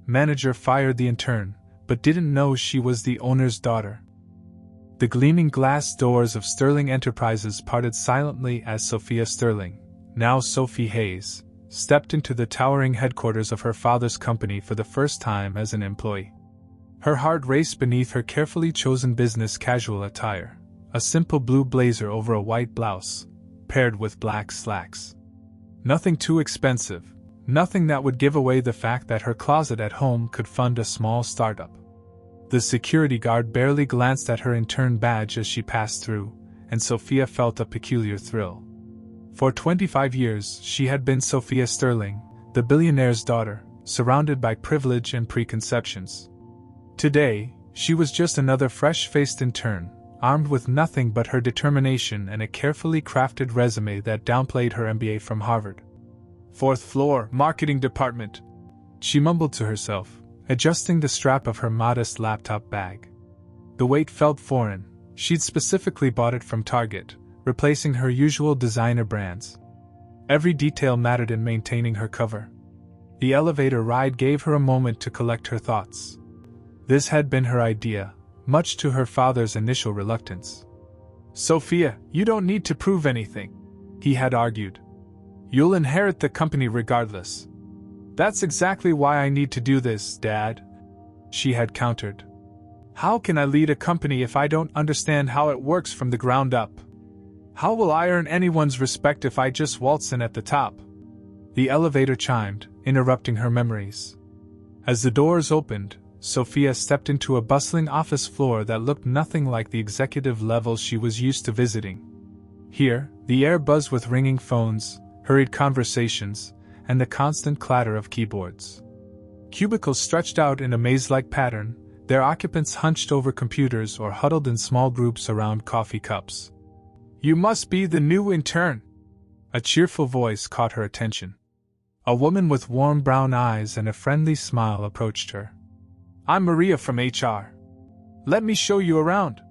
Manager fired the intern, but didn't know she was the owner's daughter. The gleaming glass doors of Sterling Enterprises parted silently as Sophia Sterling, now Sophie Hayes, stepped into the towering headquarters of her father's company for the first time as an employee. Her heart raced beneath her carefully chosen business casual attire, a simple blue blazer over a white blouse, paired with black slacks. Nothing too expensive, nothing that would give away the fact that her closet at home could fund a small startup. The security guard barely glanced at her intern badge as she passed through, and Sophia felt a peculiar thrill. For 25 years, she had been Sophia Sterling, the billionaire's daughter, surrounded by privilege and preconceptions. Today, she was just another fresh-faced intern, armed with nothing but her determination and a carefully crafted resume that downplayed her MBA from Harvard. "Fourth floor, marketing department," she mumbled to herself, adjusting the strap of her modest laptop bag. The weight felt foreign. She'd specifically bought it from Target, replacing her usual designer brands. Every detail mattered in maintaining her cover. The elevator ride gave her a moment to collect her thoughts. This had been her idea, much to her father's initial reluctance. "Sophia, you don't need to prove anything," he had argued. "You'll inherit the company regardless." "That's exactly why I need to do this, Dad," she had countered. "How can I lead a company if I don't understand how it works from the ground up? How will I earn anyone's respect if I just waltz in at the top?" The elevator chimed, interrupting her memories. As the doors opened, Sophia stepped into a bustling office floor that looked nothing like the executive level she was used to visiting. Here, the air buzzed with ringing phones, hurried conversations, and the constant clatter of keyboards. Cubicles stretched out in a maze-like pattern, their occupants hunched over computers or huddled in small groups around coffee cups. "You must be the new intern!" A cheerful voice caught her attention. A woman with warm brown eyes and a friendly smile approached her. "I'm Maria from HR. Let me show you around."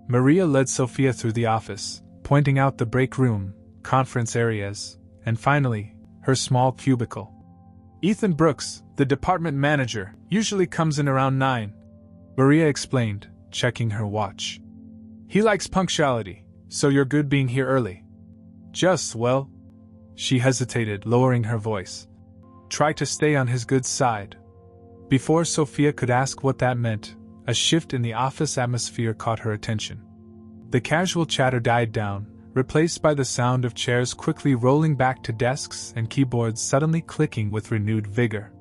Maria led Sophia through the office, pointing out the break room, conference areas, and finally, her small cubicle. "Ethan Brooks, the department manager, usually comes in around 9, Maria explained, checking her watch. "He likes punctuality, so you're good being here early." Well," she hesitated, lowering her voice. "Try to stay on his good side." Before Sophia could ask what that meant, a shift in the office atmosphere caught her attention. The casual chatter died down, replaced by the sound of chairs quickly rolling back to desks and keyboards suddenly clicking with renewed vigor.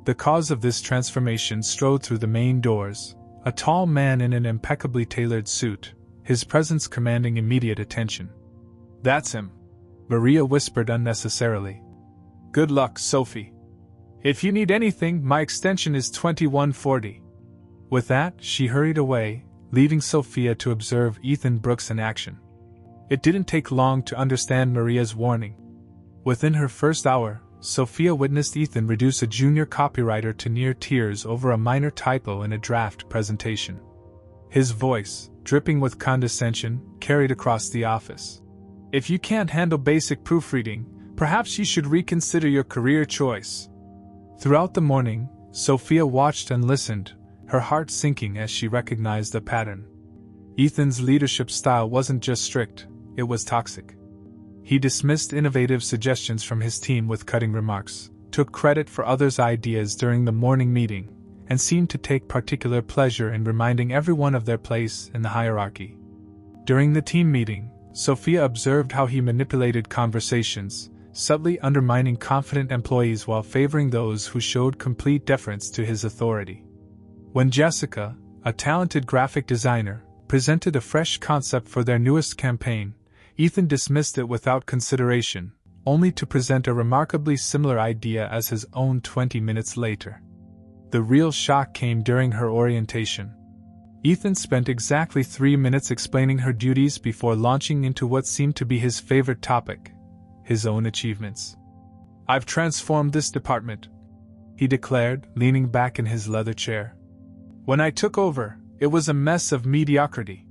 The cause of this transformation strode through the main doors, a tall man in an impeccably tailored suit, his presence commanding immediate attention. "That's him," Maria whispered unnecessarily. "Good luck, Sophie. If you need anything, my extension is 2140. With that, she hurried away, leaving Sophia to observe Ethan Brooks in action. It didn't take long to understand Maria's warning. Within her first hour, Sophia witnessed Ethan reduce a junior copywriter to near tears over a minor typo in a draft presentation. His voice, dripping with condescension, carried across the office. "If you can't handle basic proofreading, perhaps you should reconsider your career choice." Throughout the morning, Sophia watched and listened, her heart sinking as she recognized a pattern. Ethan's leadership style wasn't just strict, it was toxic. He dismissed innovative suggestions from his team with cutting remarks, took credit for others' ideas during the morning meeting, and seemed to take particular pleasure in reminding everyone of their place in the hierarchy. During the team meeting, Sophia observed how he manipulated conversations, subtly undermining confident employees while favoring those who showed complete deference to his authority. When Jessica, a talented graphic designer, presented a fresh concept for their newest campaign, Ethan dismissed it without consideration, only to present a remarkably similar idea as his own 20 minutes later. The real shock came during her orientation. Ethan spent exactly 3 minutes explaining her duties before launching into what seemed to be his favorite topic, his own achievements. "I've transformed this department," he declared, leaning back in his leather chair. "When I took over, it was a mess of mediocrity.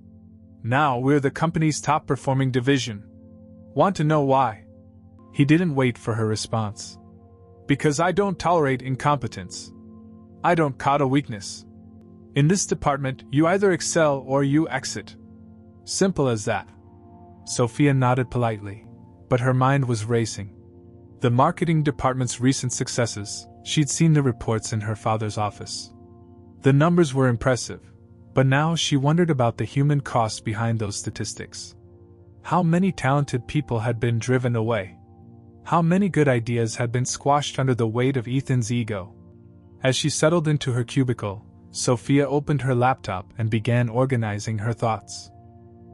Now we're the company's top-performing division. Want to know why?" He didn't wait for her response. "Because I don't tolerate incompetence." I don't coddle weakness. In this department, you either excel or you exit. Simple as that. Sophia nodded politely, but her mind was racing. The marketing department's recent successes, she'd seen the reports in her father's office. The numbers were impressive, but now she wondered about the human cost behind those statistics. How many talented people had been driven away? How many good ideas had been squashed under the weight of Ethan's ego? As she settled into her cubicle, Sophia opened her laptop and began organizing her thoughts.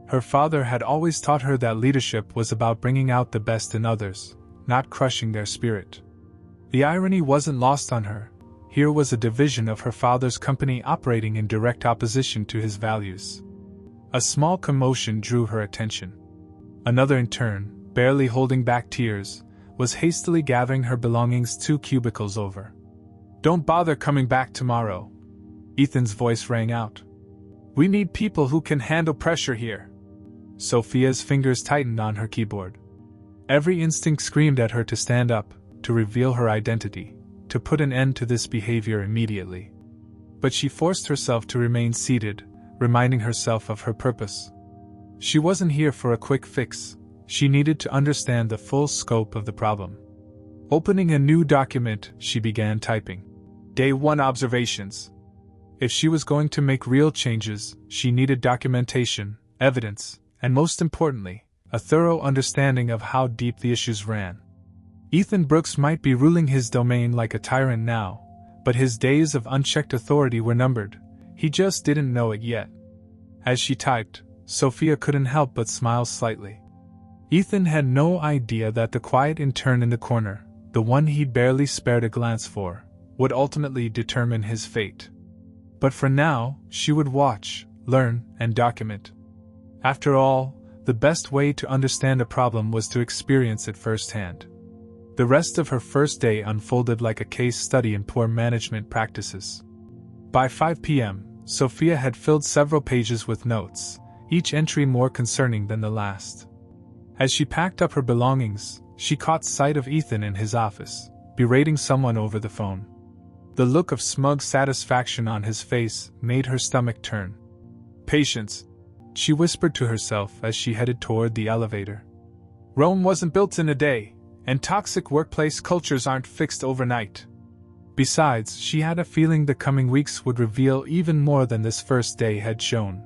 Her father had always taught her that leadership was about bringing out the best in others, not crushing their spirit. The irony wasn't lost on her. Here was a division of her father's company operating in direct opposition to his values. A small commotion drew her attention. Another intern, barely holding back tears, was hastily gathering her belongings 2 cubicles over. "Don't bother coming back tomorrow," Ethan's voice rang out. "We need people who can handle pressure here." Sophia's fingers tightened on her keyboard. Every instinct screamed at her to stand up, to reveal her identity, to put an end to this behavior immediately. But she forced herself to remain seated, reminding herself of her purpose. She wasn't here for a quick fix. She needed to understand the full scope of the problem. Opening a new document, she began typing. Day 1 observations. If she was going to make real changes, she needed documentation, evidence, and most importantly, a thorough understanding of how deep the issues ran. Ethan Brooks might be ruling his domain like a tyrant now, but his days of unchecked authority were numbered. He just didn't know it yet. As she typed, Sophia couldn't help but smile slightly. Ethan had no idea that the quiet intern in the corner, the one he'd barely spared a glance for, would ultimately determine his fate. But for now, she would watch, learn, and document. After all, the best way to understand a problem was to experience it firsthand. The rest of her first day unfolded like a case study in poor management practices. By 5 p.m., Sophia had filled several pages with notes, each entry more concerning than the last. As she packed up her belongings, she caught sight of Ethan in his office, berating someone over the phone. The look of smug satisfaction on his face made her stomach turn. "Patience," she whispered to herself as she headed toward the elevator. "Rome wasn't built in a day, and toxic workplace cultures aren't fixed overnight." Besides, she had a feeling the coming weeks would reveal even more than this first day had shown.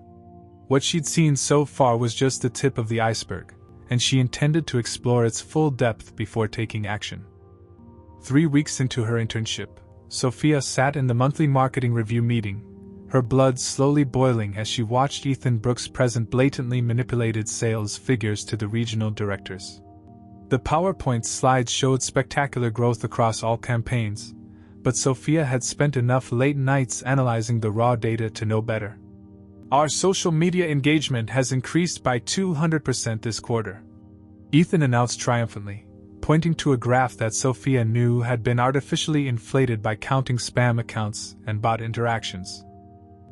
What she'd seen so far was just the tip of the iceberg, and she intended to explore its full depth before taking action. 3 weeks into her internship, Sophia sat in the monthly marketing review meeting, her blood slowly boiling as she watched Ethan Brooks present blatantly manipulated sales figures to the regional directors. The PowerPoint slides showed spectacular growth across all campaigns, but Sophia had spent enough late nights analyzing the raw data to know better. "Our social media engagement has increased by 200% this quarter," Ethan announced triumphantly, pointing to a graph that Sophia knew had been artificially inflated by counting spam accounts and bot interactions.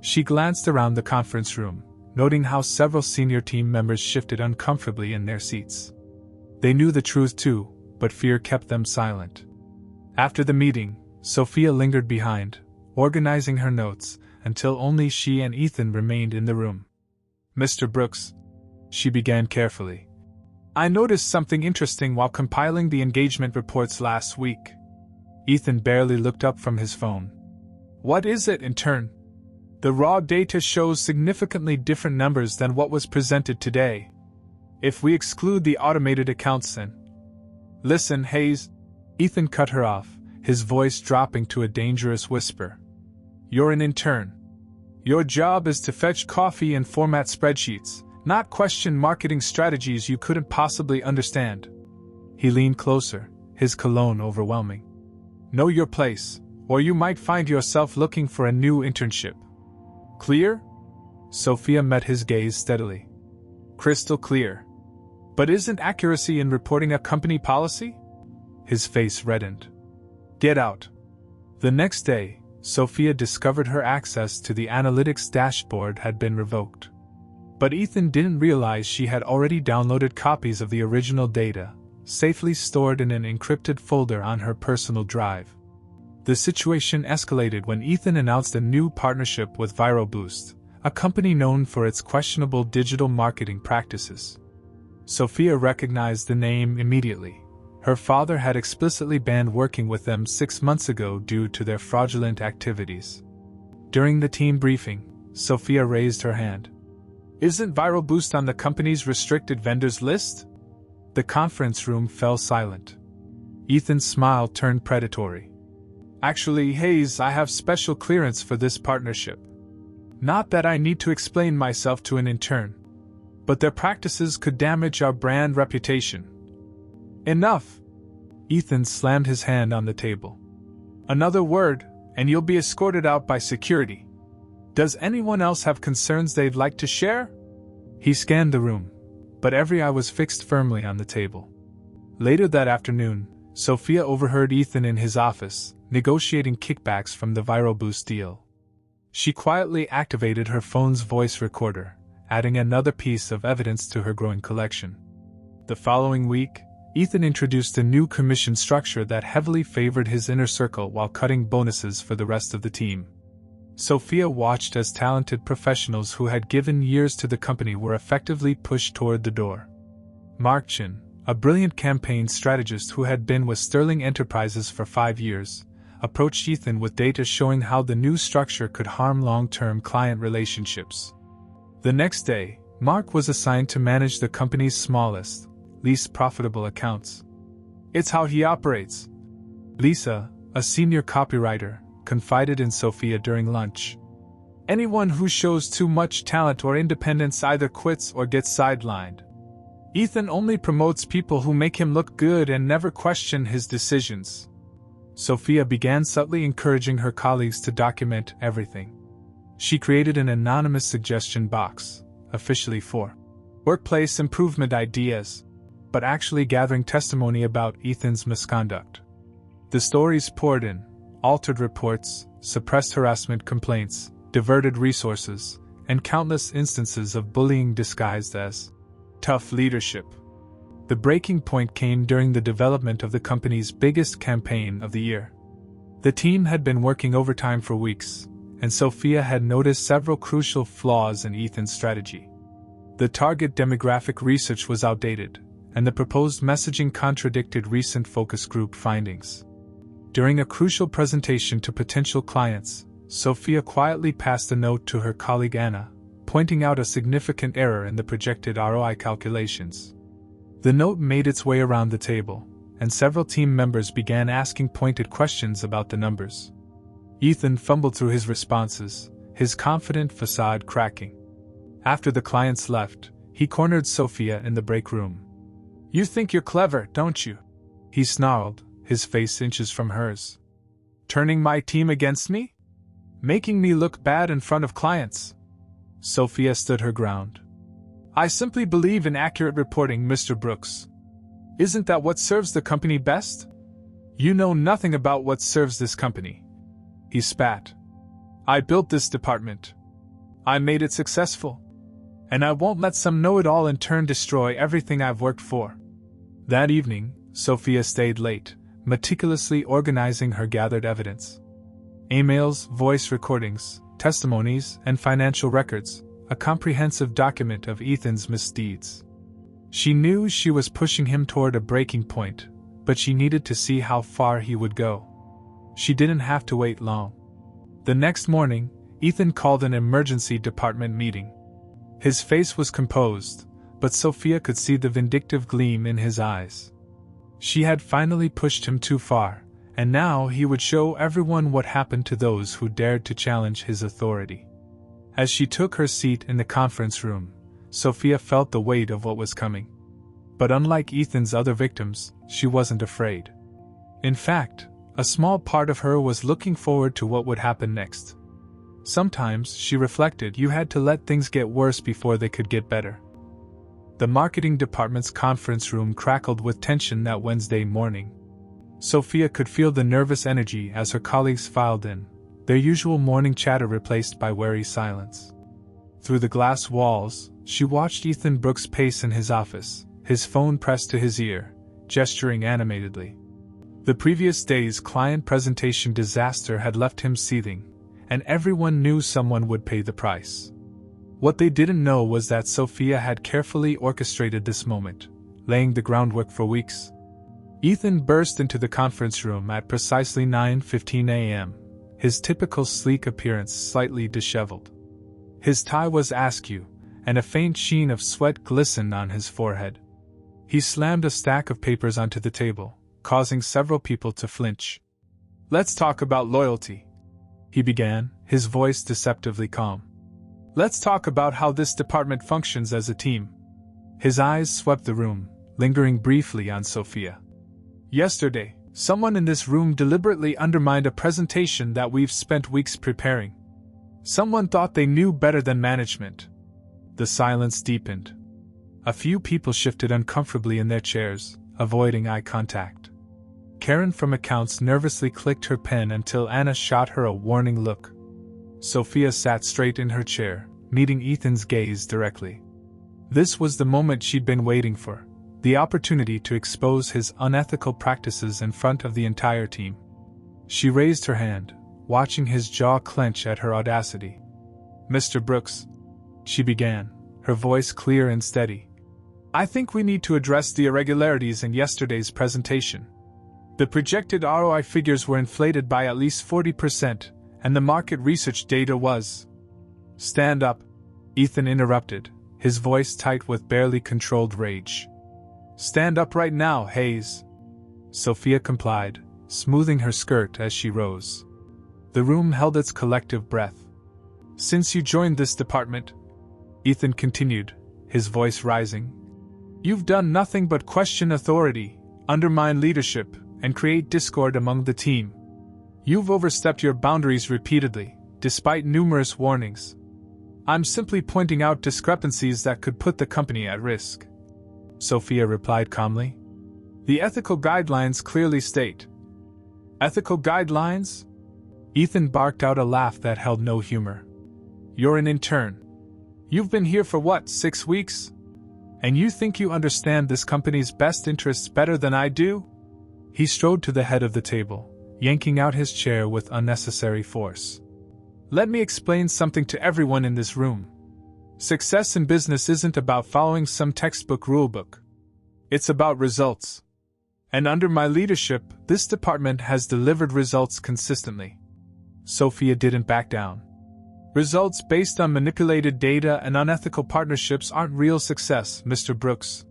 She glanced around the conference room, noting how several senior team members shifted uncomfortably in their seats. They knew the truth too, but fear kept them silent. After the meeting, Sophia lingered behind, organizing her notes, until only she and Ethan remained in the room. "Mr. Brooks," she began carefully, "I noticed something interesting while compiling the engagement reports last week." Ethan barely looked up from his phone. "What is it, intern?" "The raw data shows significantly different numbers than what was presented today. If we exclude the automated accounts then..." "Listen, Hayes," Ethan cut her off, his voice dropping to a dangerous whisper. "You're an intern. Your job is to fetch coffee and format spreadsheets, not question marketing strategies you couldn't possibly understand." He leaned closer, his cologne overwhelming. "Know your place, or you might find yourself looking for a new internship. Clear?" Sophia met his gaze steadily. "Crystal clear. But isn't accuracy in reporting a company policy?" His face reddened. "Get out." The next day, Sophia discovered her access to the analytics dashboard had been revoked. But Ethan didn't realize she had already downloaded copies of the original data, safely stored in an encrypted folder on her personal drive. The situation escalated when Ethan announced a new partnership with ViralBoost, a company known for its questionable digital marketing practices. Sophia recognized the name immediately. Her father had explicitly banned working with them 6 months ago due to their fraudulent activities. During the team briefing, Sophia raised her hand. "Isn't ViralBoost on the company's restricted vendors list?" The conference room fell silent. Ethan's smile turned predatory. "Actually, Hayes, I have special clearance for this partnership. Not that I need to explain myself to an intern. But their practices could damage our brand reputation." "Enough!" Ethan slammed his hand on the table. "Another word, and you'll be escorted out by security. Does anyone else have concerns they'd like to share?" He scanned the room, but every eye was fixed firmly on the table. Later that afternoon, Sophia overheard Ethan in his office, negotiating kickbacks from the ViralBoost deal. She quietly activated her phone's voice recorder, adding another piece of evidence to her growing collection. The following week, Ethan introduced a new commission structure that heavily favored his inner circle while cutting bonuses for the rest of the team. Sophia watched as talented professionals who had given years to the company were effectively pushed toward the door. Mark Chin, a brilliant campaign strategist who had been with Sterling Enterprises for 5 years, approached Ethan with data showing how the new structure could harm long-term client relationships. The next day, Mark was assigned to manage the company's smallest, least profitable accounts. "It's how he operates," Lisa, a senior copywriter, confided in Sophia during lunch. "Anyone who shows too much talent or independence either quits or gets sidelined. Ethan only promotes people who make him look good and never question his decisions." Sophia began subtly encouraging her colleagues to document everything. She created an anonymous suggestion box, officially for workplace improvement ideas, but actually gathering testimony about Ethan's misconduct. The stories poured in: altered reports, suppressed harassment complaints, diverted resources, and countless instances of bullying disguised as tough leadership. The breaking point came during the development of the company's biggest campaign of the year. The team had been working overtime for weeks, and Sophia had noticed several crucial flaws in Ethan's strategy. The target demographic research was outdated, and the proposed messaging contradicted recent focus group findings. During a crucial presentation to potential clients, Sophia quietly passed a note to her colleague Anna, pointing out a significant error in the projected ROI calculations. The note made its way around the table, and several team members began asking pointed questions about the numbers. Ethan fumbled through his responses, his confident facade cracking. After the clients left, he cornered Sophia in the break room. "You think you're clever, don't you?" he snarled, his face inches from hers. "Turning my team against me? Making me look bad in front of clients?" Sophia stood her ground. "I simply believe in accurate reporting, Mr. Brooks. Isn't that what serves the company best? You know nothing about what serves this company." He spat. "I built this department. I made it successful. And I won't let some know-it-all in turn destroy everything I've worked for." That evening, Sophia stayed late, meticulously organizing her gathered evidence. Emails, voice recordings, testimonies, and financial records, a comprehensive document of Ethan's misdeeds. She knew she was pushing him toward a breaking point, but she needed to see how far he would go. She didn't have to wait long. The next morning, Ethan called an emergency department meeting. His face was composed, but Sophia could see the vindictive gleam in his eyes. She had finally pushed him too far, and now he would show everyone what happened to those who dared to challenge his authority. As she took her seat in the conference room, Sophia felt the weight of what was coming. But unlike Ethan's other victims, she wasn't afraid. In fact, a small part of her was looking forward to what would happen next. Sometimes, she reflected, you had to let things get worse before they could get better. The marketing department's conference room crackled with tension that Wednesday morning. Sophia could feel the nervous energy as her colleagues filed in, their usual morning chatter replaced by wary silence. Through the glass walls, she watched Ethan Brooks pace in his office, his phone pressed to his ear, gesturing animatedly. The previous day's client presentation disaster had left him seething, and everyone knew someone would pay the price. What they didn't know was that Sophia had carefully orchestrated this moment, laying the groundwork for weeks. Ethan burst into the conference room at precisely 9:15 a.m., his typical sleek appearance slightly disheveled. His tie was askew, and a faint sheen of sweat glistened on his forehead. He slammed a stack of papers onto the table, causing several people to flinch. "Let's talk about loyalty," he began, his voice deceptively calm. "Let's talk about how this department functions as a team." His eyes swept the room, lingering briefly on Sophia. "Yesterday, someone in this room deliberately undermined a presentation that we've spent weeks preparing. Someone thought they knew better than management." The silence deepened. A few people shifted uncomfortably in their chairs, avoiding eye contact. Karen from accounts nervously clicked her pen until Anna shot her a warning look. Sophia sat straight in her chair, meeting Ethan's gaze directly. This was the moment she'd been waiting for, the opportunity to expose his unethical practices in front of the entire team. She raised her hand, watching his jaw clench at her audacity. "Mr. Brooks," she began, her voice clear and steady, "I think we need to address the irregularities in yesterday's presentation. The projected ROI figures were inflated by at least 40%, and the market research data was—" "Stand up," Ethan interrupted, his voice tight with barely controlled rage. "Stand up right now, Hayes." Sophia complied, smoothing her skirt as she rose. The room held its collective breath. "Since you joined this department," Ethan continued, his voice rising, "you've done nothing but question authority, undermine leadership, and create discord among the team. You've overstepped your boundaries repeatedly, despite numerous warnings. I'm simply pointing out discrepancies that could put the company at risk." Sophia replied calmly. "The ethical guidelines clearly state." "Ethical guidelines?" Ethan barked out a laugh that held no humor. "You're an intern. You've been here for what, 6 weeks? And you think you understand this company's best interests better than I do?" He strode to the head of the table, yanking out his chair with unnecessary force. "Let me explain something to everyone in this room. Success in business isn't about following some textbook rulebook. It's about results. And under my leadership, this department has delivered results consistently." Sophia didn't back down. "Results based on manipulated data and unethical partnerships aren't real success, Mr. Brooks.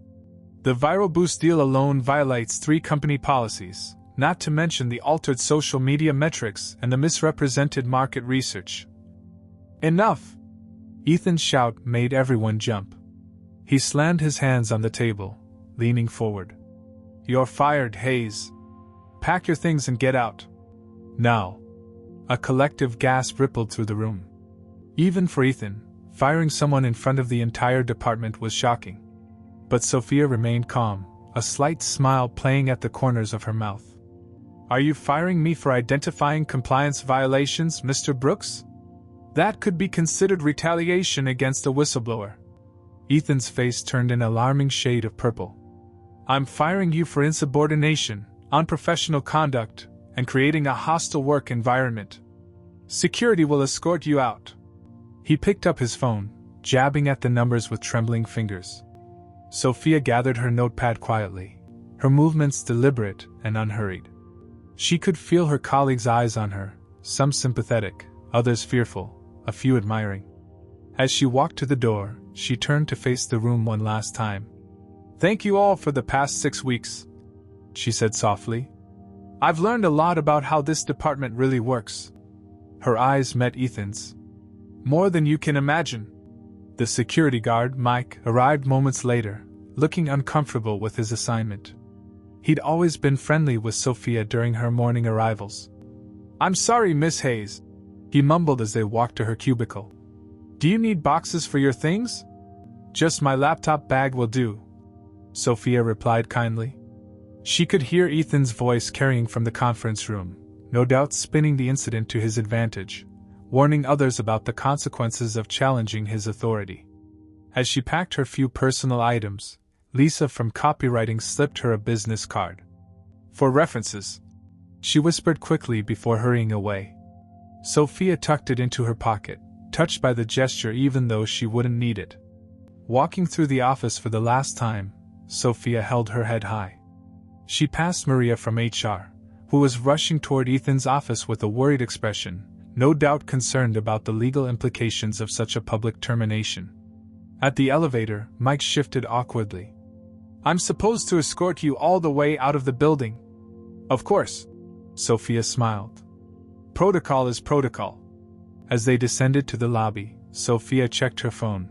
The Viral Boost deal alone violates 3 company policies, not to mention the altered social media metrics and the misrepresented market research." "Enough!" Ethan's shout made everyone jump. He slammed his hands on the table, leaning forward. "You're fired, Hayes. Pack your things and get out. Now." A collective gasp rippled through the room. Even for Ethan, firing someone in front of the entire department was shocking. But Sophia remained calm, a slight smile playing at the corners of her mouth. "Are you firing me for identifying compliance violations, Mr. Brooks? That could be considered retaliation against a whistleblower." Ethan's face turned an alarming shade of purple. "I'm firing you for insubordination, unprofessional conduct, and creating a hostile work environment. Security will escort you out." He picked up his phone, jabbing at the numbers with trembling fingers. Sophia gathered her notepad quietly, her movements deliberate and unhurried. She could feel her colleagues' eyes on her, some sympathetic, others fearful, a few admiring. As she walked to the door, she turned to face the room one last time. "Thank you all for the past 6 weeks," she said softly. "I've learned a lot about how this department really works." Her eyes met Ethan's. "More than you can imagine." The security guard, Mike, arrived moments later, looking uncomfortable with his assignment. He'd always been friendly with Sophia during her morning arrivals. "I'm sorry, Miss Hayes," he mumbled as they walked to her cubicle. "Do you need boxes for your things?" "Just my laptop bag will do," Sophia replied kindly. She could hear Ethan's voice carrying from the conference room, no doubt spinning the incident to his advantage, warning others about the consequences of challenging his authority. As she packed her few personal items, Lisa from copywriting slipped her a business card. For references, she whispered quickly before hurrying away. Sophia tucked it into her pocket, touched by the gesture even though she wouldn't need it. Walking through the office for the last time, Sophia held her head high. She passed Maria from HR, who was rushing toward Ethan's office with a worried expression, no doubt concerned about the legal implications of such a public termination. At the elevator, Mike shifted awkwardly. "I'm supposed to escort you all the way out of the building." "Of course," Sophia smiled. "Protocol is protocol." As they descended to the lobby, Sophia checked her phone.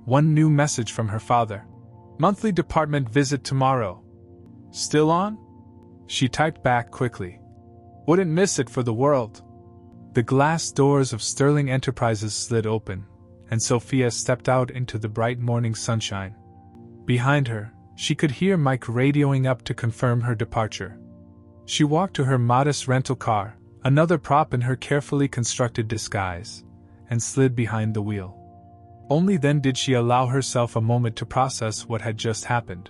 One new message from her father. "Monthly department visit tomorrow. Still on?" She typed back quickly. "Wouldn't miss it for the world." The glass doors of Sterling Enterprises slid open, and Sophia stepped out into the bright morning sunshine. Behind her, she could hear Mike radioing up to confirm her departure. She walked to her modest rental car, another prop in her carefully constructed disguise, and slid behind the wheel. Only then did she allow herself a moment to process what had just happened.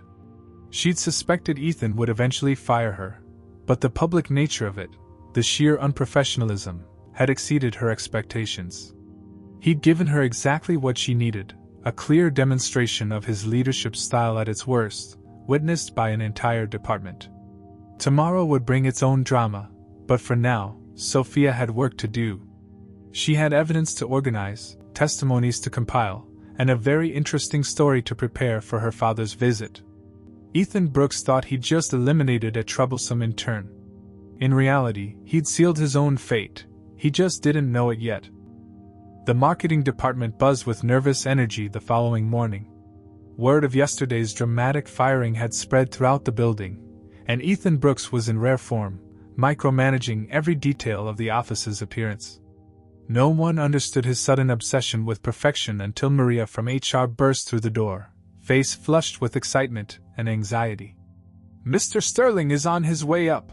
She'd suspected Ethan would eventually fire her, but the public nature of it, the sheer unprofessionalism, had exceeded her expectations. He'd given her exactly what she needed, a clear demonstration of his leadership style at its worst, witnessed by an entire department. Tomorrow would bring its own drama, but for now, Sophia had work to do. She had evidence to organize, testimonies to compile, and a very interesting story to prepare for her father's visit. Ethan Brooks thought he'd just eliminated a troublesome intern. In reality, he'd sealed his own fate, he just didn't know it yet. The marketing department buzzed with nervous energy the following morning. Word of yesterday's dramatic firing had spread throughout the building, and Ethan Brooks was in rare form, micromanaging every detail of the office's appearance. No one understood his sudden obsession with perfection until Maria from HR burst through the door, face flushed with excitement and anxiety. "Mr. Sterling is on his way up,"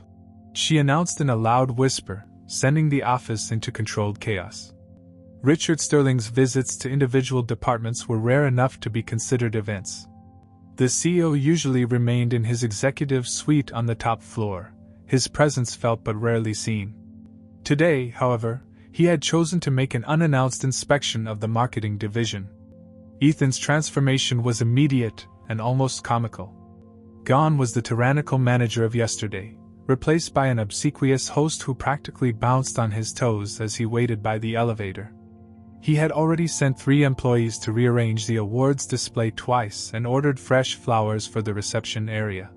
she announced in a loud whisper, sending the office into controlled chaos. Richard Sterling's visits to individual departments were rare enough to be considered events. The CEO usually remained in his executive suite on the top floor, his presence felt but rarely seen. Today, however, he had chosen to make an unannounced inspection of the marketing division. Ethan's transformation was immediate and almost comical. Gone was the tyrannical manager of yesterday, replaced by an obsequious host who practically bounced on his toes as he waited by the elevator. He had already sent 3 employees to rearrange the awards display twice and ordered fresh flowers for the reception area.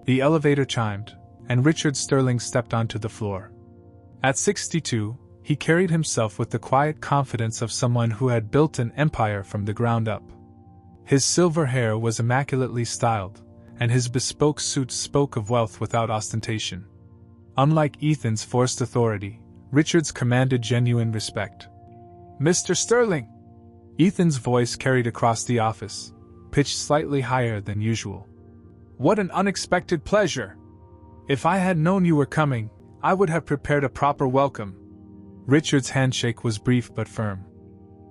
The elevator chimed, and Richard Sterling stepped onto the floor. At 62, he carried himself with the quiet confidence of someone who had built an empire from the ground up. His silver hair was immaculately styled, and his bespoke suit spoke of wealth without ostentation. Unlike Ethan's forced authority, Richard's commanded genuine respect. "Mr. Sterling!" Ethan's voice carried across the office, pitched slightly higher than usual. "What an unexpected pleasure! If I had known you were coming, I would have prepared a proper welcome." Richard's handshake was brief but firm.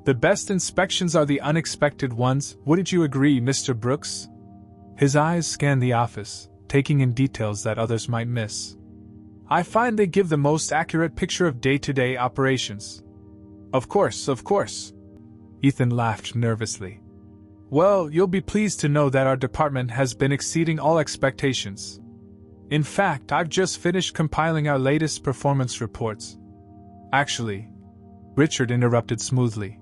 "The best inspections are the unexpected ones, wouldn't you agree, Mr. Brooks?" His eyes scanned the office, taking in details that others might miss. "I find they give the most accurate picture of day-to-day operations." Of course. Ethan laughed nervously. "Well, you'll be pleased to know that our department has been exceeding all expectations. In fact, I've just finished compiling our latest performance reports." "Actually," Richard interrupted smoothly,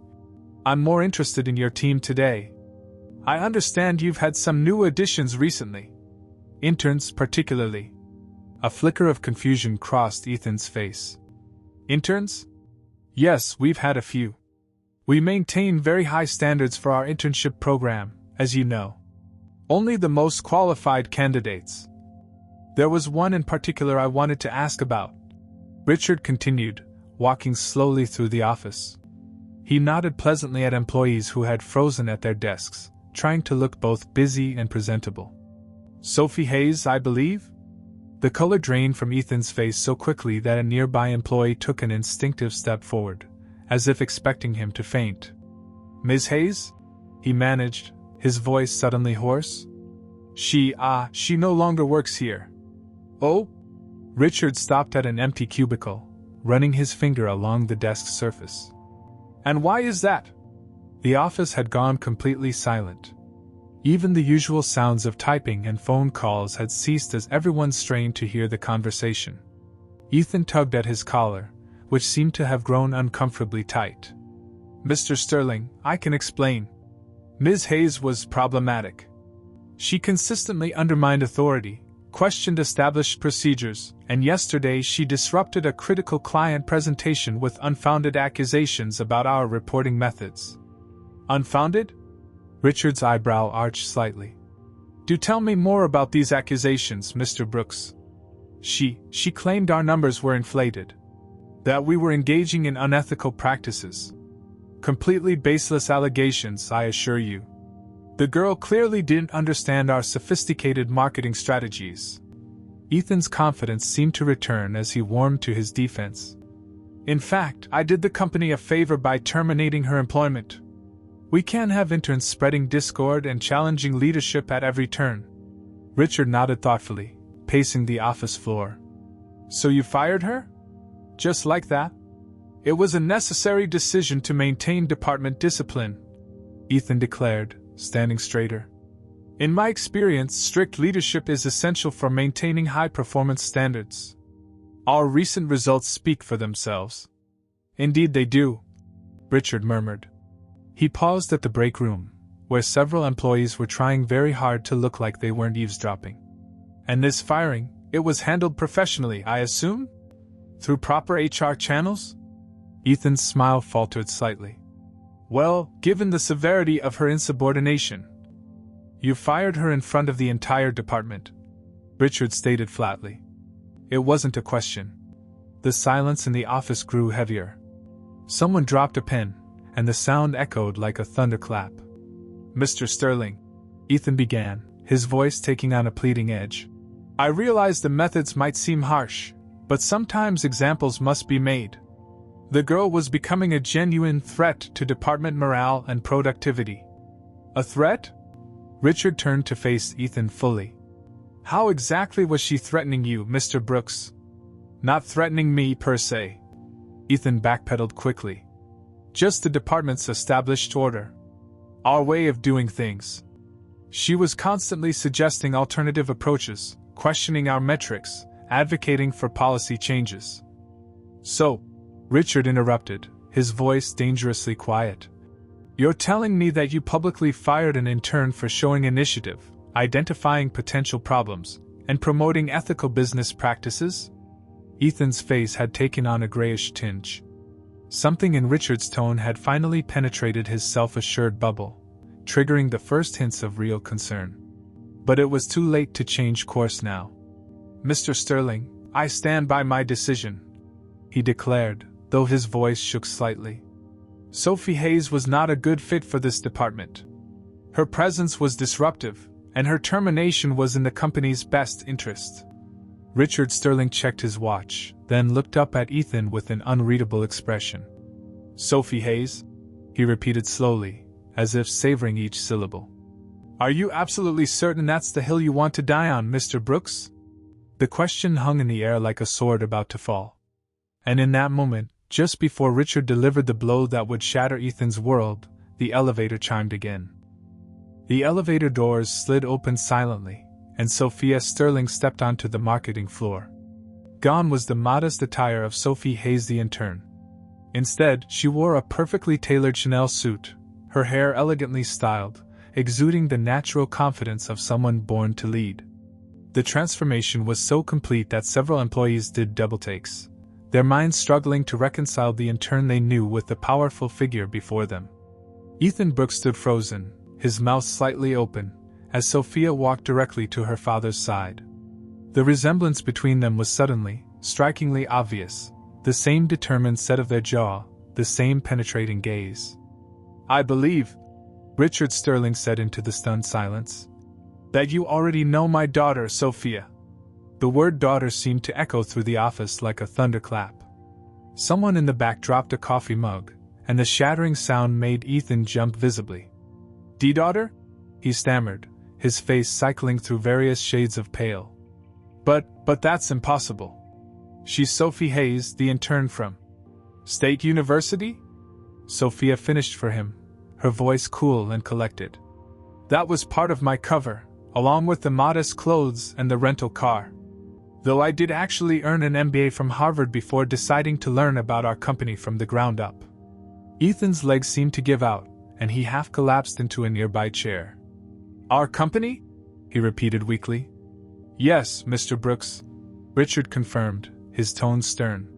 "I'm more interested in your team today. I understand you've had some new additions recently. Interns, particularly." A flicker of confusion crossed Ethan's face. "Interns? Yes, we've had a few. We maintain very high standards for our internship program, as you know. Only the most qualified candidates. There was one in particular I wanted to ask about," Richard continued, walking slowly through the office. He nodded pleasantly at employees who had frozen at their desks, trying to look both busy and presentable. "Sophie Hayes, I believe?" The color drained from Ethan's face so quickly that a nearby employee took an instinctive step forward, as if expecting him to faint. "Ms. Hayes?" he managed, his voice suddenly hoarse. She no longer works here." Oh? Richard stopped at an empty cubicle, running his finger along the desk surface. And why is that? The office had gone completely silent. Even the usual sounds of typing and phone calls had ceased as everyone strained to hear the conversation. Ethan tugged at his collar, which seemed to have grown uncomfortably tight. Mr. Sterling, I can explain. Ms. Hayes was problematic. She consistently undermined authority, questioned established procedures, and yesterday she disrupted a critical client presentation with unfounded accusations about our reporting methods. Unfounded? Richard's eyebrow arched slightly. Do tell me more about these accusations, Mr. Brooks. She claimed our numbers were inflated. That we were engaging in unethical practices. Completely baseless allegations, I assure you. The girl clearly didn't understand our sophisticated marketing strategies. Ethan's confidence seemed to return as he warmed to his defense. In fact, I did the company a favor by terminating her employment. We can't have interns spreading discord and challenging leadership at every turn. Richard nodded thoughtfully, pacing the office floor. So you fired her? Just like that? It was a necessary decision to maintain department discipline, Ethan declared, standing straighter. In my experience, strict leadership is essential for maintaining high-performance standards. Our recent results speak for themselves. Indeed they do, Richard murmured. He paused at the break room, where several employees were trying very hard to look like they weren't eavesdropping. And this firing, it was handled professionally, I assume? Through proper HR channels? Ethan's smile faltered slightly. Well, given the severity of her insubordination. You fired her in front of the entire department, Richard stated flatly. It wasn't a question. The silence in the office grew heavier. Someone dropped a pen, and the sound echoed like a thunderclap. Mr. Sterling, Ethan began, his voice taking on a pleading edge. I realize the methods might seem harsh, but sometimes examples must be made. The girl was becoming a genuine threat to department morale and productivity. A threat? Richard turned to face Ethan fully. How exactly was she threatening you, Mr. Brooks? Not threatening me per se. Ethan backpedaled quickly. Just the department's established order. Our way of doing things. She was constantly suggesting alternative approaches, questioning our metrics, advocating for policy changes. So, Richard interrupted, his voice dangerously quiet. You're telling me that you publicly fired an intern for showing initiative, identifying potential problems, and promoting ethical business practices? Ethan's face had taken on a grayish tinge. Something in Richard's tone had finally penetrated his self-assured bubble, triggering the first hints of real concern. But it was too late to change course now. Mr. Sterling, I stand by my decision, he declared, though his voice shook slightly. Sophie Hayes was not a good fit for this department. Her presence was disruptive, and her termination was in the company's best interest. Richard Sterling checked his watch, then looked up at Ethan with an unreadable expression. Sophie Hayes? He repeated slowly, as if savoring each syllable. Are you absolutely certain that's the hill you want to die on, Mr. Brooks? The question hung in the air like a sword about to fall. And in that moment, just before Richard delivered the blow that would shatter Ethan's world, the elevator chimed again. The elevator doors slid open silently, and Sophia Sterling stepped onto the marketing floor. Gone was the modest attire of Sophie Hayes the intern. Instead, she wore a perfectly tailored Chanel suit, her hair elegantly styled, exuding the natural confidence of someone born to lead. The transformation was so complete that several employees did double takes, their minds struggling to reconcile the intern they knew with the powerful figure before them. Ethan Brooks stood frozen, his mouth slightly open, as Sophia walked directly to her father's side. The resemblance between them was suddenly, strikingly obvious, the same determined set of their jaw, the same penetrating gaze. I believe, Richard Sterling said into the stunned silence, that you already know my daughter, Sophia. The word daughter seemed to echo through the office like a thunderclap. Someone in the back dropped a coffee mug, and the shattering sound made Ethan jump visibly. D-daughter? He stammered, his face cycling through various shades of pale. But, But that's impossible. She's Sophie Hayes, the intern from State University? Sophia finished for him, her voice cool and collected. That was part of my cover, along with the modest clothes and the rental car. Though I did actually earn an MBA from Harvard before deciding to learn about our company from the ground up. Ethan's legs seemed to give out, and he half collapsed into a nearby chair. Our company? He repeated weakly. Yes, Mr. Brooks, Richard confirmed, his tone stern.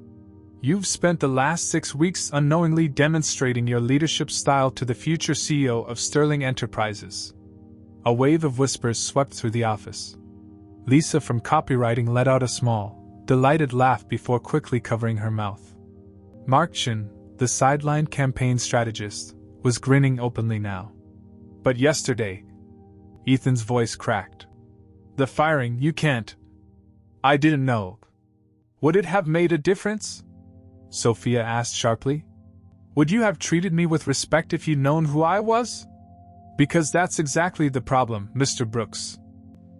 You've spent the last 6 weeks unknowingly demonstrating your leadership style to the future CEO of Sterling Enterprises. A wave of whispers swept through the office. Lisa from copywriting let out a small, delighted laugh before quickly covering her mouth. Mark Chin, the sideline campaign strategist, was grinning openly now. But yesterday, Ethan's voice cracked. The firing, you can't. I didn't know. Would it have made a difference? Sophia asked sharply. Would you have treated me with respect if you'd known who I was? Because that's exactly the problem, Mr. Brooks.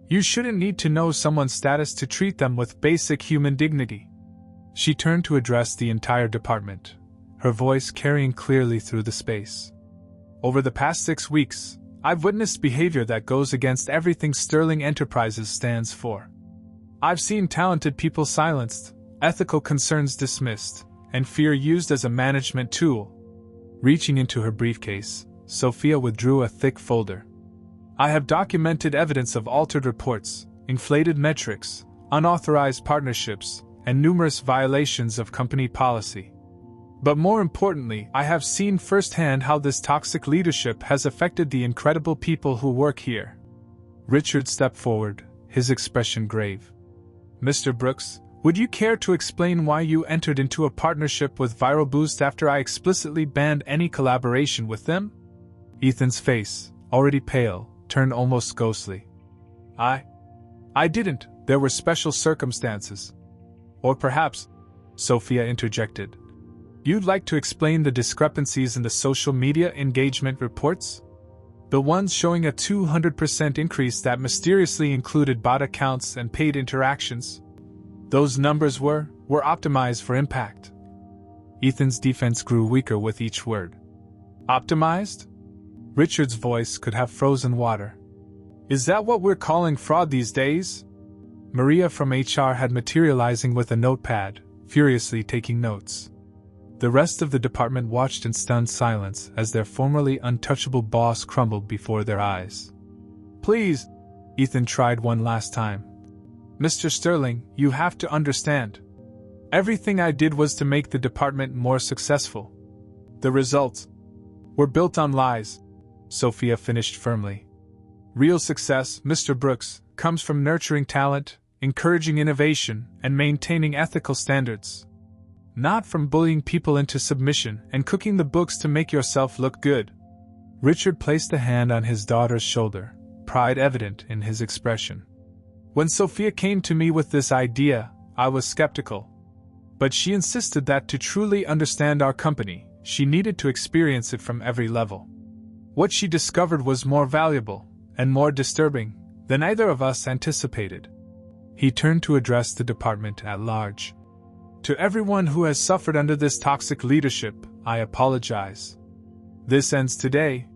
You shouldn't need to know someone's status to treat them with basic human dignity. She turned to address the entire department, her voice carrying clearly through the space. Over the past 6 weeks, I've witnessed behavior that goes against everything Sterling Enterprises stands for. I've seen talented people silenced, ethical concerns dismissed, and fear used as a management tool. Reaching into her briefcase, Sophia withdrew a thick folder. I have documented evidence of altered reports, inflated metrics, unauthorized partnerships, and numerous violations of company policy. But more importantly, I have seen firsthand how this toxic leadership has affected the incredible people who work here. Richard stepped forward, his expression grave. Mr. Brooks, would you care to explain why you entered into a partnership with Viral Boost after I explicitly banned any collaboration with them? Ethan's face, already pale, turned almost ghostly. I didn't. There were special circumstances. Or perhaps, Sophia interjected, you'd like to explain the discrepancies in the social media engagement reports? The ones showing a 200% increase that mysteriously included bot accounts and paid interactions. Those numbers were optimized for impact. Ethan's defense grew weaker with each word. Optimized? Richard's voice could have frozen water. Is that what we're calling fraud these days? Maria from HR had materializing with a notepad, furiously taking notes. The rest of the department watched in stunned silence as their formerly untouchable boss crumbled before their eyes. Please, Ethan tried one last time. Mr. Sterling, you have to understand. Everything I did was to make the department more successful. The results were built on lies, Sophia finished firmly. Real success, Mr. Brooks, comes from nurturing talent, encouraging innovation, and maintaining ethical standards. Not from bullying people into submission and cooking the books to make yourself look good. Richard placed a hand on his daughter's shoulder, pride evident in his expression. When Sophia came to me with this idea, I was skeptical. But she insisted that to truly understand our company, she needed to experience it from every level. What she discovered was more valuable, and more disturbing, than either of us anticipated. He turned to address the department at large. To everyone who has suffered under this toxic leadership, I apologize. This ends today.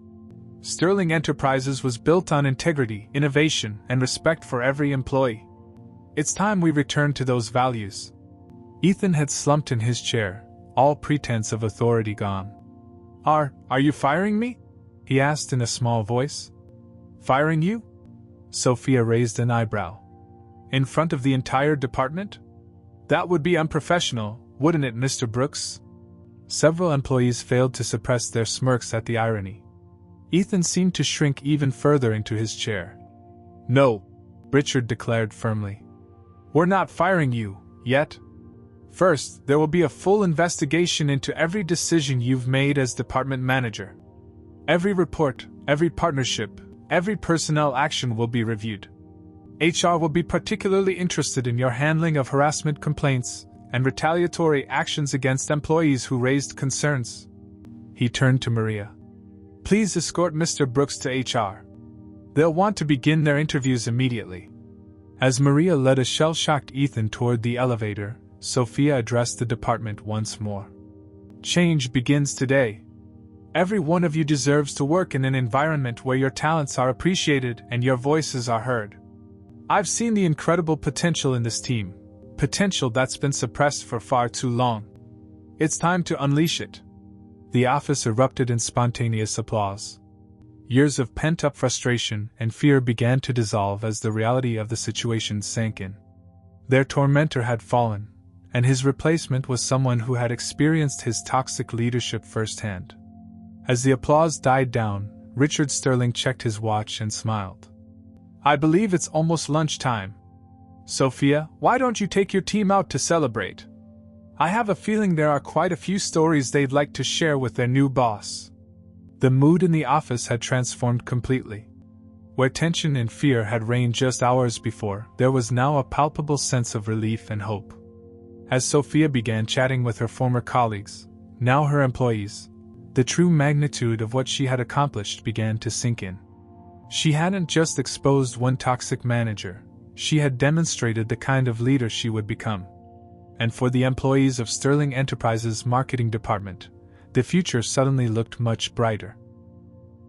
Sterling Enterprises was built on integrity, innovation, and respect for every employee. It's time we return to those values. Ethan had slumped in his chair, all pretense of authority gone. Are you firing me? He asked in a small voice. Firing you? Sophia raised an eyebrow. In front of the entire department? That would be unprofessional, wouldn't it, Mr. Brooks? Several employees failed to suppress their smirks at the irony. Ethan seemed to shrink even further into his chair. No, Richard declared firmly. We're not firing you, yet. First, there will be a full investigation into every decision you've made as department manager. Every report, every partnership, every personnel action will be reviewed. HR will be particularly interested in your handling of harassment complaints and retaliatory actions against employees who raised concerns. He turned to Maria. Please escort Mr. Brooks to HR. They'll want to begin their interviews immediately. As Maria led a shell-shocked Ethan toward the elevator, Sophia addressed the department once more. Change begins today. Every one of you deserves to work in an environment where your talents are appreciated and your voices are heard. I've seen the incredible potential in this team, potential that's been suppressed for far too long. It's time to unleash it. The office erupted in spontaneous applause. Years of pent-up frustration and fear began to dissolve as the reality of the situation sank in. Their tormentor had fallen, and his replacement was someone who had experienced his toxic leadership firsthand. As the applause died down, Richard Sterling checked his watch and smiled. I believe it's almost lunchtime. Sophia, why don't you take your team out to celebrate? I have a feeling there are quite a few stories they'd like to share with their new boss. The mood in the office had transformed completely. Where tension and fear had reigned just hours before, there was now a palpable sense of relief and hope. As Sophia began chatting with her former colleagues, now her employees, the true magnitude of what she had accomplished began to sink in. She hadn't just exposed one toxic manager, she had demonstrated the kind of leader she would become. And for the employees of Sterling Enterprises' marketing department, the future suddenly looked much brighter.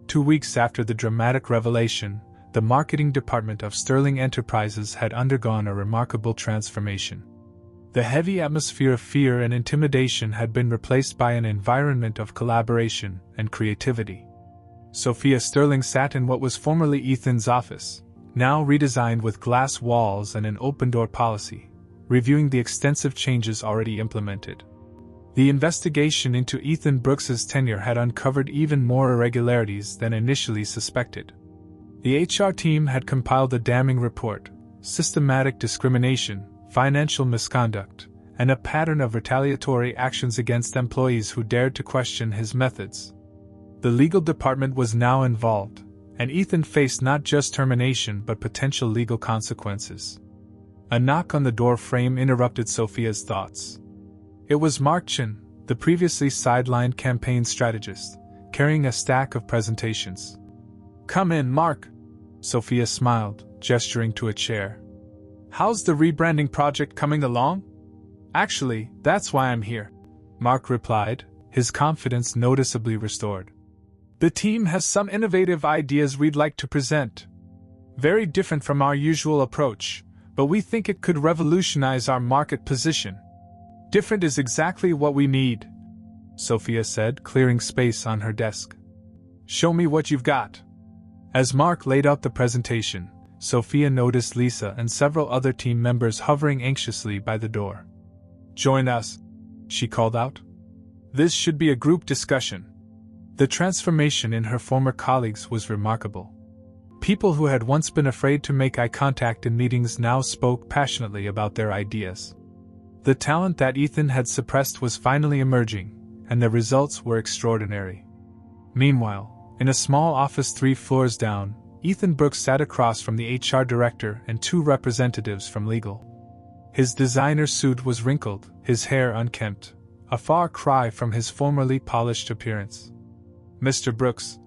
2 weeks after the dramatic revelation, the marketing department of Sterling Enterprises had undergone a remarkable transformation. The heavy atmosphere of fear and intimidation had been replaced by an environment of collaboration and creativity. Sophia Sterling sat in what was formerly Ethan's office, now redesigned with glass walls and an open-door policy, reviewing the extensive changes already implemented. The investigation into Ethan Brooks's tenure had uncovered even more irregularities than initially suspected. The HR team had compiled a damning report: systematic discrimination, financial misconduct, and a pattern of retaliatory actions against employees who dared to question his methods. The legal department was now involved, and Ethan faced not just termination but potential legal consequences. A knock on the door frame interrupted Sophia's thoughts. It was Mark Chin, the previously sidelined campaign strategist, carrying a stack of presentations. Come in, Mark. Sophia smiled, gesturing to a chair. How's the rebranding project coming along? Actually, that's why I'm here, Mark replied, his confidence noticeably restored. The team has some innovative ideas we'd like to present. Very different from our usual approach, but we think it could revolutionize our market position. Different is exactly what we need, Sophia said, clearing space on her desk. Show me what you've got. As Mark laid out the presentation, Sophia noticed Lisa and several other team members hovering anxiously by the door. Join us, she called out. This should be a group discussion. The transformation in her former colleagues was remarkable. People who had once been afraid to make eye contact in meetings now spoke passionately about their ideas. The talent that Ethan had suppressed was finally emerging, and the results were extraordinary. Meanwhile, in a small office 3 floors down, Ethan Brooks sat across from the HR director and 2 representatives from legal. His designer suit was wrinkled, his hair unkempt, a far cry from his formerly polished appearance. Mr. Brooks,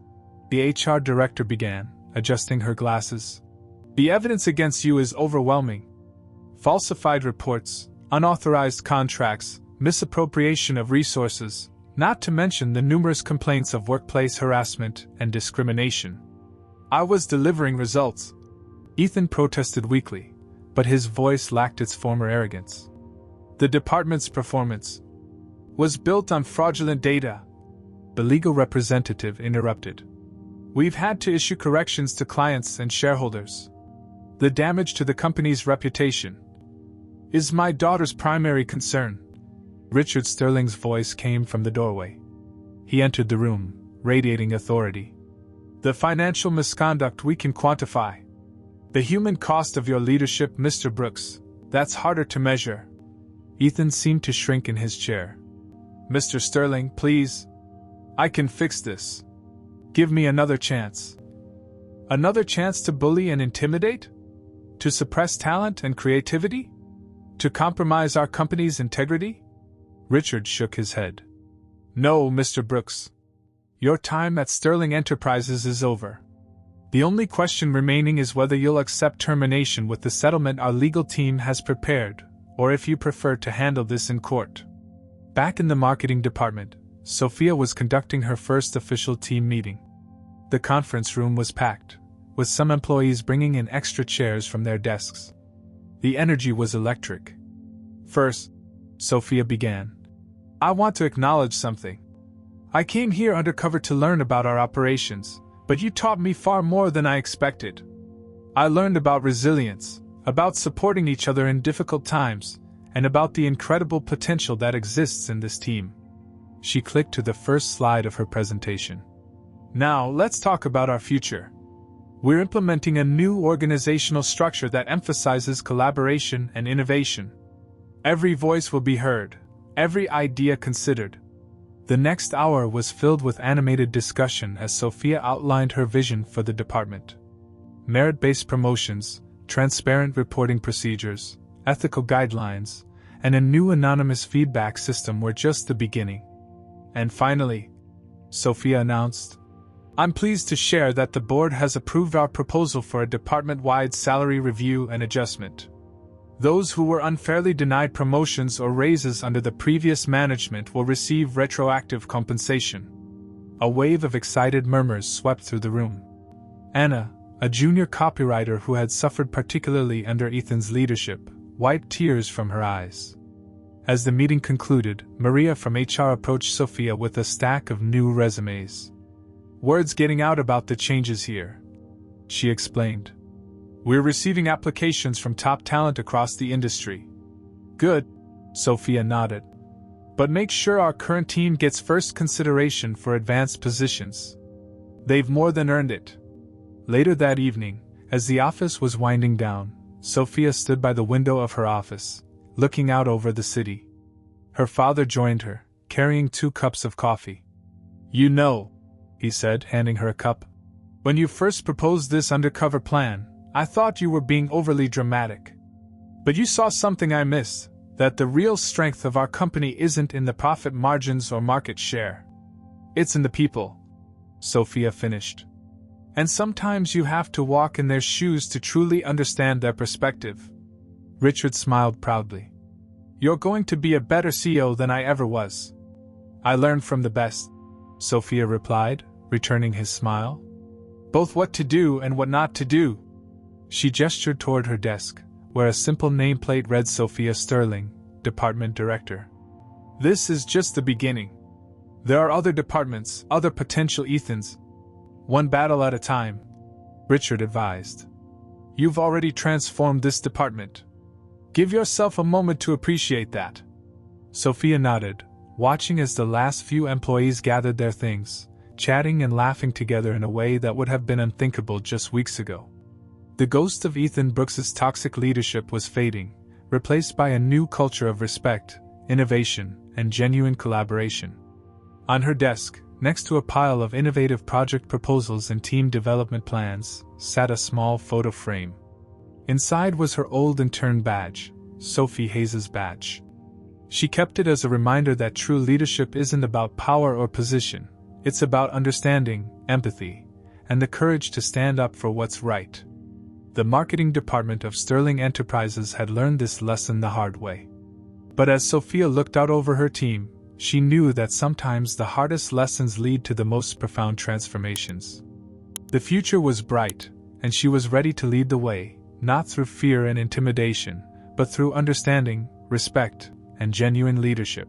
the HR director began, adjusting her glasses. The evidence against you is overwhelming. Falsified reports, unauthorized contracts, misappropriation of resources, not to mention the numerous complaints of workplace harassment and discrimination. I was delivering results. Ethan protested weakly, but his voice lacked its former arrogance. The department's performance was built on fraudulent data. The legal representative interrupted. We've had to issue corrections to clients and shareholders. The damage to the company's reputation is my daughter's primary concern. Richard Sterling's voice came from the doorway. He entered the room, radiating authority. The financial misconduct we can quantify. The human cost of your leadership, Mr. Brooks, that's harder to measure. Ethan seemed to shrink in his chair. Mr. Sterling, please. I can fix this. Give me another chance. Another chance to bully and intimidate? To suppress talent and creativity? To compromise our company's integrity? Richard shook his head. No, Mr. Brooks. Your time at Sterling Enterprises is over. The only question remaining is whether you'll accept termination with the settlement our legal team has prepared, or if you prefer to handle this in court. Back in the marketing department, Sophia was conducting her first official team meeting. The conference room was packed, with some employees bringing in extra chairs from their desks. The energy was electric. First, Sophia began. I want to acknowledge something. I came here undercover to learn about our operations, but you taught me far more than I expected. I learned about resilience, about supporting each other in difficult times, and about the incredible potential that exists in this team. She clicked to the first slide of her presentation. Now, let's talk about our future. We're implementing a new organizational structure that emphasizes collaboration and innovation. Every voice will be heard, every idea considered. The next hour was filled with animated discussion as Sophia outlined her vision for the department. Merit-based promotions, transparent reporting procedures, ethical guidelines, and a new anonymous feedback system were just the beginning. And finally, Sophia announced, I'm pleased to share that the board has approved our proposal for a department-wide salary review and adjustment. Those who were unfairly denied promotions or raises under the previous management will receive retroactive compensation. A wave of excited murmurs swept through the room. Anna, a junior copywriter who had suffered particularly under Ethan's leadership, wiped tears from her eyes. As the meeting concluded, Maria from HR approached Sophia with a stack of new resumes. Word's getting out about the changes here, she explained. We're receiving applications from top talent across the industry. Good, Sophia nodded. But make sure our current team gets first consideration for advanced positions. They've more than earned it. Later that evening, as the office was winding down, Sophia stood by the window of her office, looking out over the city. Her father joined her, carrying 2 cups of coffee. You know, he said, handing her a cup. When you first proposed this undercover plan, I thought you were being overly dramatic. But you saw something I missed, that the real strength of our company isn't in the profit margins or market share. It's in the people, Sophia finished. And sometimes you have to walk in their shoes to truly understand their perspective. Richard smiled proudly. You're going to be a better CEO than I ever was. I learned from the best, Sophia replied, returning his smile. Both what to do and what not to do. She gestured toward her desk, where a simple nameplate read Sophia Sterling, Department Director. This is just the beginning. There are other departments, other potential Ethans. One battle at a time, Richard advised. You've already transformed this department. Give yourself a moment to appreciate that. Sophia nodded, watching as the last few employees gathered their things, chatting and laughing together in a way that would have been unthinkable just weeks ago. The ghost of Ethan Brooks's toxic leadership was fading, replaced by a new culture of respect, innovation, and genuine collaboration. On her desk, next to a pile of innovative project proposals and team development plans, sat a small photo frame. Inside was her old intern badge, Sophie Hayes' badge. She kept it as a reminder that true leadership isn't about power or position, it's about understanding, empathy, and the courage to stand up for what's right. The marketing department of Sterling Enterprises had learned this lesson the hard way. But as Sophia looked out over her team, she knew that sometimes the hardest lessons lead to the most profound transformations. The future was bright, and she was ready to lead the way, not through fear and intimidation, but through understanding, respect, and genuine leadership.